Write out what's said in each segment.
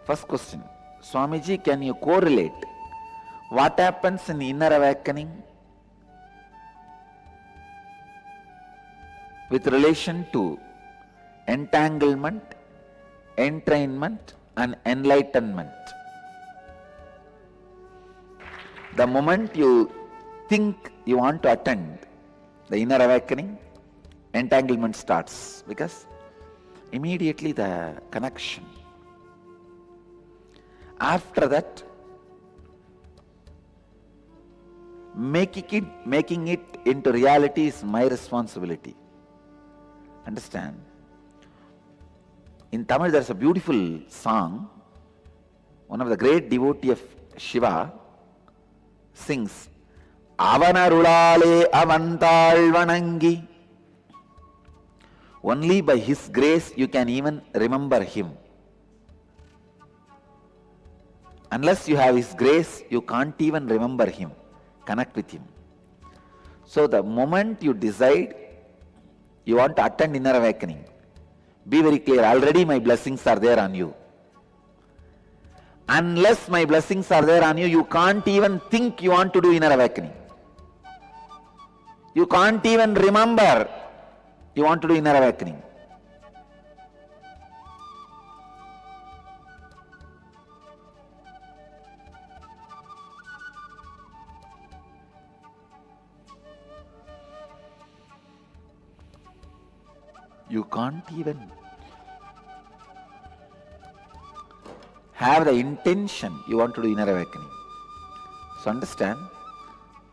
First question, Swamiji, can you correlate what happens in inner awakening with relation to entanglement, entrainment and enlightenment? The moment you think you want to attend the inner awakening, entanglement starts, because immediately the connection. After that, making it into reality is my responsibility. Understand? In Tamil there is a beautiful song. One of the great devotee of Shiva sings, Avanarulale avantal vanangi. Only by his grace you can even remember him. Unless you have his grace, you can't even remember him, connect with him. So the moment you decide you want to attend inner awakening, be very clear, already my blessings are there on you. Unless my blessings are there on you, you can't even think you want to do inner awakening. You can't even remember you want to do inner awakening. You can't even have the intention you want to do inner awakening. So understand,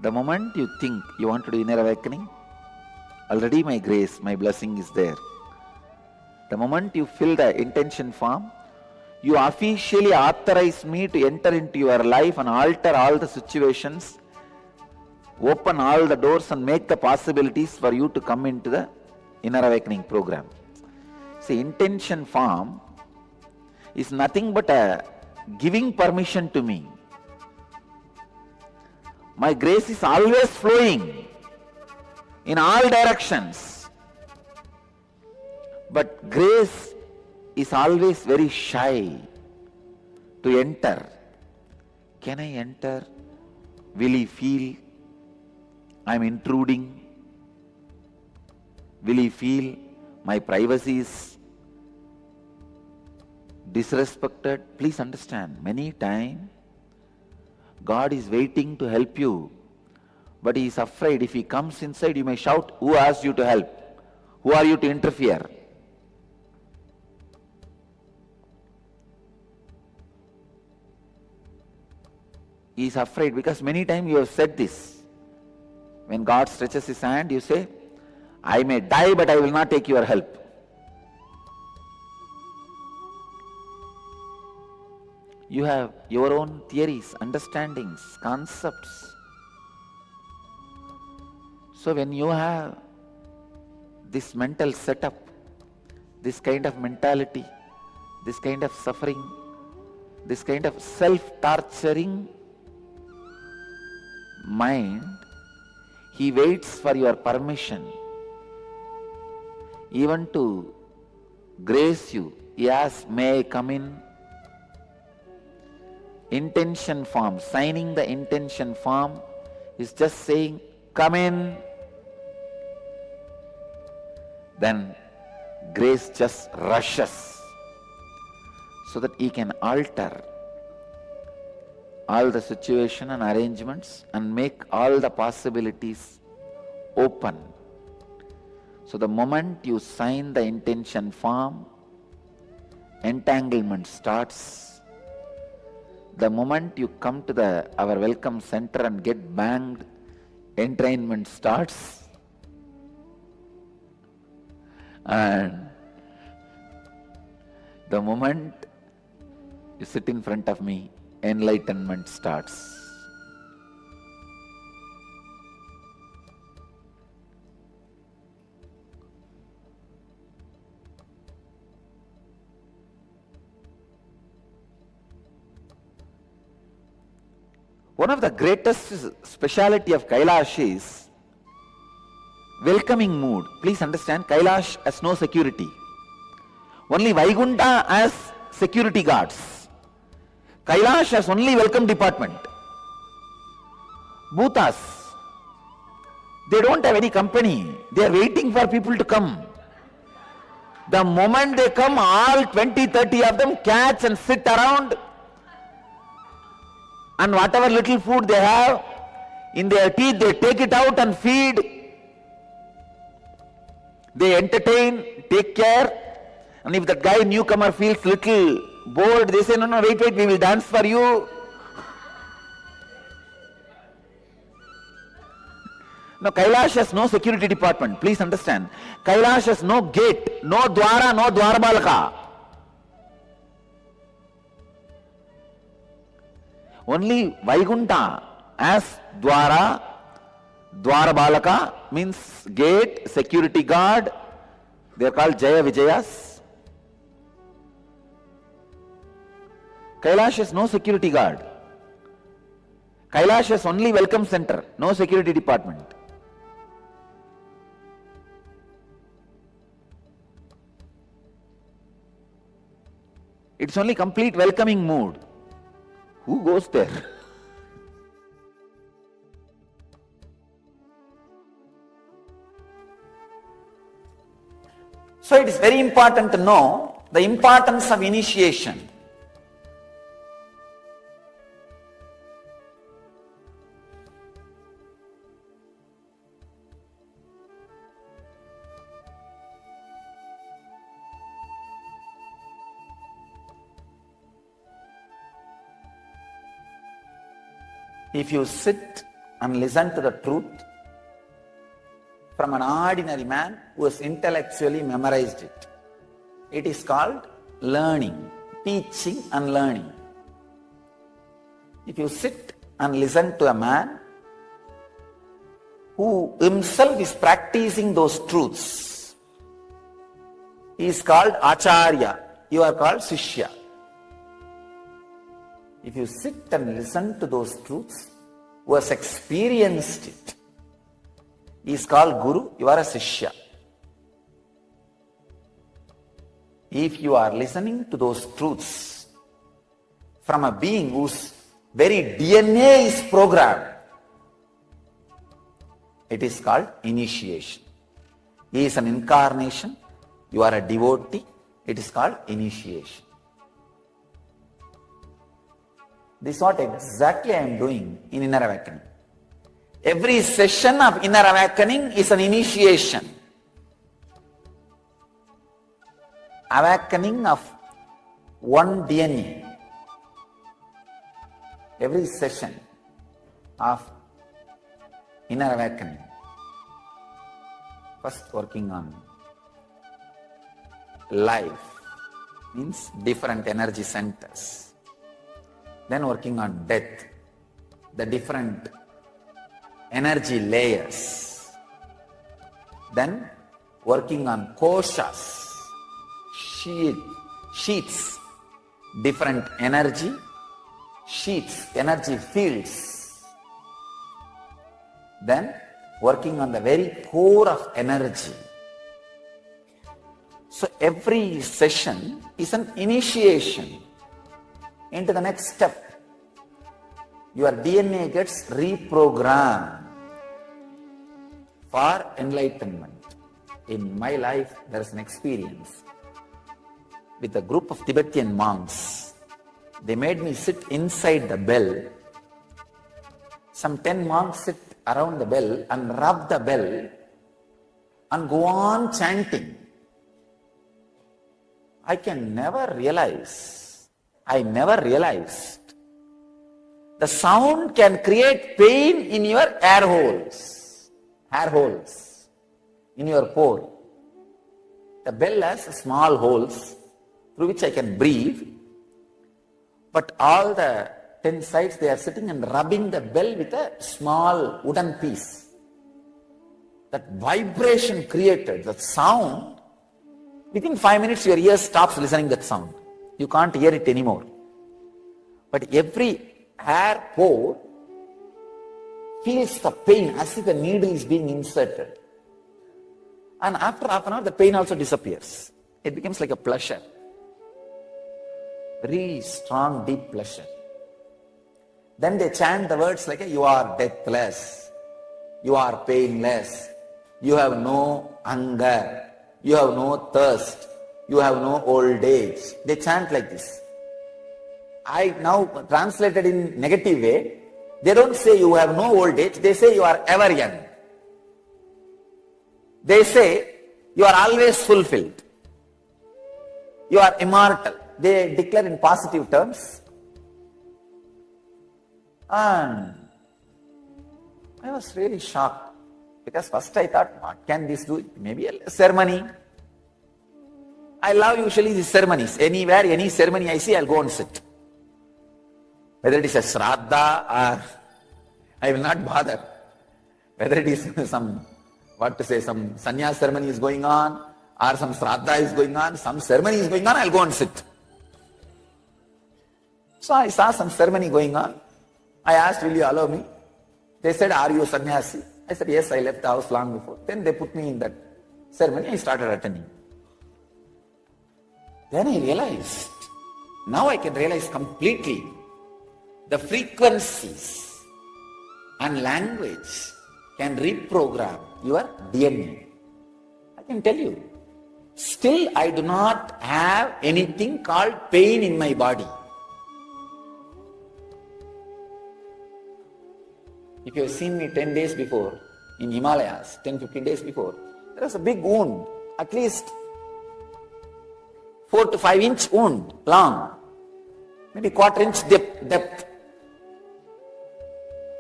the moment you think you want to do inner awakening, already my grace, my blessing is there. The moment you fill the intention form, you officially authorize me to enter into your life and alter all the situations, open all the doors and make the possibilities for you to come into the inner awakening program. See, intention form is nothing but a giving permission to me. My grace is always flowing in all directions. But grace is always very shy to enter. Can I enter? Will he feel I am intruding? Will he feel my privacy is disrespected? Please understand, many times God is waiting to help you, but he is afraid if he comes inside, you may shout, who asked you to help? Who are you to interfere? He is afraid because many times you have said this. When God stretches his hand, you say, I may die, but I will not take your help. You have your own theories, understandings, concepts. So when you have this mental setup, this kind of mentality, this kind of suffering, this kind of self-torturing mind, he waits for your permission. Even to grace you, he asks, may I come in? Intention form, signing the intention form is just saying, come in. Then grace just rushes so that he can alter all the situation and arrangements and make all the possibilities open. So the moment you sign the intention form, entanglement starts. The moment you come to our welcome center and get banged, entrainment starts. And the moment you sit in front of me, enlightenment starts. One of the greatest speciality of Kailash is welcoming mood. Please understand, Kailash has no security. Only Vaikuntha has security guards. Kailash has only welcome department. Bhutas, they don't have any company. They are waiting for people to come. The moment they come, all 20, 30 of them catch and sit around, and whatever little food they have in their teeth, they take it out and feed. They entertain, take care. And if that guy newcomer feels little bored, they say, no, wait, we will dance for you. No, Kailash has no security department. Please understand. Kailash has no gate, no dwara, no dwarbalaka. Only Vaikunta as dwara, dwarbalaka means gate, security guard. They are called Jaya Vijayas. Kailash has no security guard. Kailash has only welcome center, no security department. It's only complete welcoming mood. Who goes there? So it is very important to know the importance of initiation. If you sit and listen to the truth from an ordinary man who has intellectually memorized it, it is called learning, teaching and learning. If you sit and listen to a man who himself is practicing those truths, he is called Acharya, you are called Sishya. If you sit and listen to those truths, who has experienced it, he is called Guru, you are a Sishya. If you are listening to those truths from a being whose very DNA is programmed, it is called initiation. He is an incarnation, you are a devotee, it is called initiation. This is what exactly I am doing in Inner Awakening. Every session of Inner Awakening is an initiation. Awakening of one DNA. Every session of Inner Awakening. First working on life, means different energy centers. Then working on death, the different energy layers. Then working on koshas, sheets, different energy sheets, energy fields. Then working on the very core of energy. So every session is an initiation into the next step. Your DNA gets reprogrammed for enlightenment. In my life, there is an experience with a group of Tibetan monks. They made me sit inside the bell. Some 10 monks sit around the bell and rub the bell and go on chanting. I never realized the sound can create pain in your air holes, in your pore. The bell has small holes through which I can breathe, but all the 10 sides, they are sitting and rubbing the bell with a small wooden piece. That vibration created, that sound, within 5 minutes your ear stops listening that sound. You can't hear it anymore. But every hair pore feels the pain as if a needle is being inserted. And after half an hour, the pain also disappears. It becomes like a pleasure. Very strong, deep pleasure. Then they chant the words like, you are deathless, you are painless, you have no hunger, you have no thirst, you have no old age. They chant like this. I now translated in negative way. They don't say you have no old age, they say you are ever young. They say you are always fulfilled. You are immortal. They declare in positive terms. And I was really shocked, because first I thought, what can this do? Maybe a ceremony. I love usually these ceremonies. Anywhere, any ceremony I see, I'll go and sit. Whether it is a shraddha or I will not bother. Whether it is some sannyas ceremony is going on, or some shraddha is going on, some ceremony is going on, I'll go and sit. So I saw some ceremony going on. I asked, will you allow me? They said, are you a sannyasi? I said, yes, I left the house long before. Then they put me in that ceremony. I started attending. Then I realized, now I can realize completely the frequencies and language can reprogram your DNA. I can tell you, still I do not have anything called pain in my body. If you have seen me 10 days before in Himalayas, 10-15 days before, there was a big wound, at least 4 to 5 inch wound, long, maybe quarter inch depth.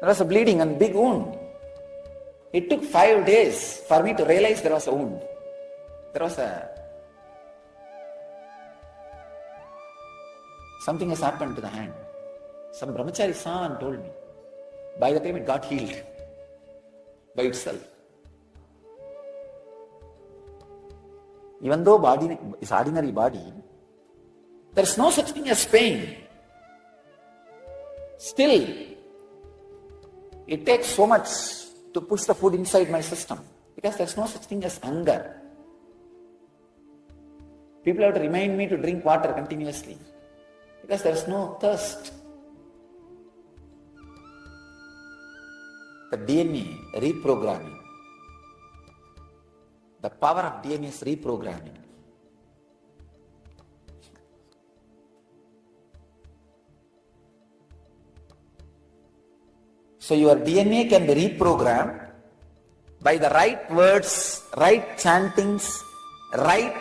There was a bleeding and big wound. It took 5 days for me to realize there was a wound. Something has happened to the hand. Some brahmachari saw and told me. By the time it got healed by itself. Even though body is ordinary body, there is no such thing as pain. Still, it takes so much to push the food inside my system, because there is no such thing as hunger. People have to remind me to drink water continuously, because there is no thirst. The DNA reprogramming. The power of DNA is reprogramming. So your DNA can be reprogrammed by the right words, right chantings, right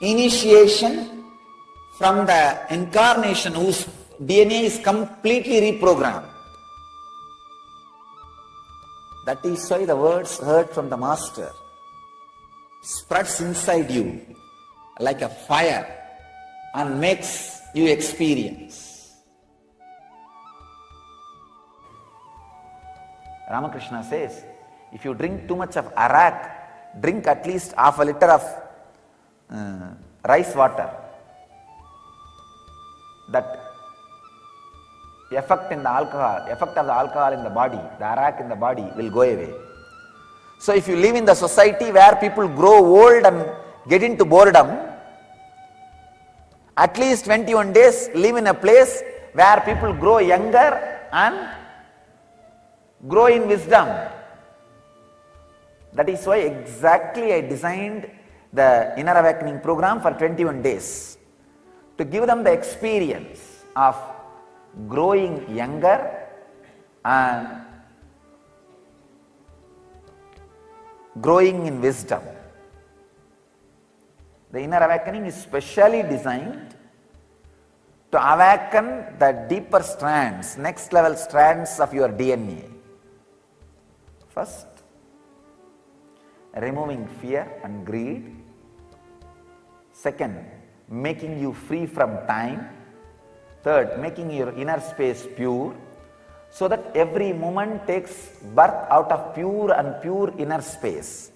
initiation from the incarnation whose DNA is completely reprogrammed. That is why the words heard from the Master spreads inside you like a fire and makes you experience. Ramakrishna says, if you drink too much of arak, drink at least half a liter of rice water. That effect of the alcohol in the body, the arak in the body will go away. So if you live in the society where people grow old and get into boredom, at least 21 days live in a place where people grow younger and grow in wisdom. That is why exactly I designed the Inner Awakening program for 21 days, to give them the experience of growing younger and growing in wisdom. The Inner Awakening is specially designed to awaken the deeper strands, next level strands of your DNA. First, removing fear and greed. Second, making you free from time. Third, making your inner space pure, so that every moment takes birth out of pure and pure inner space.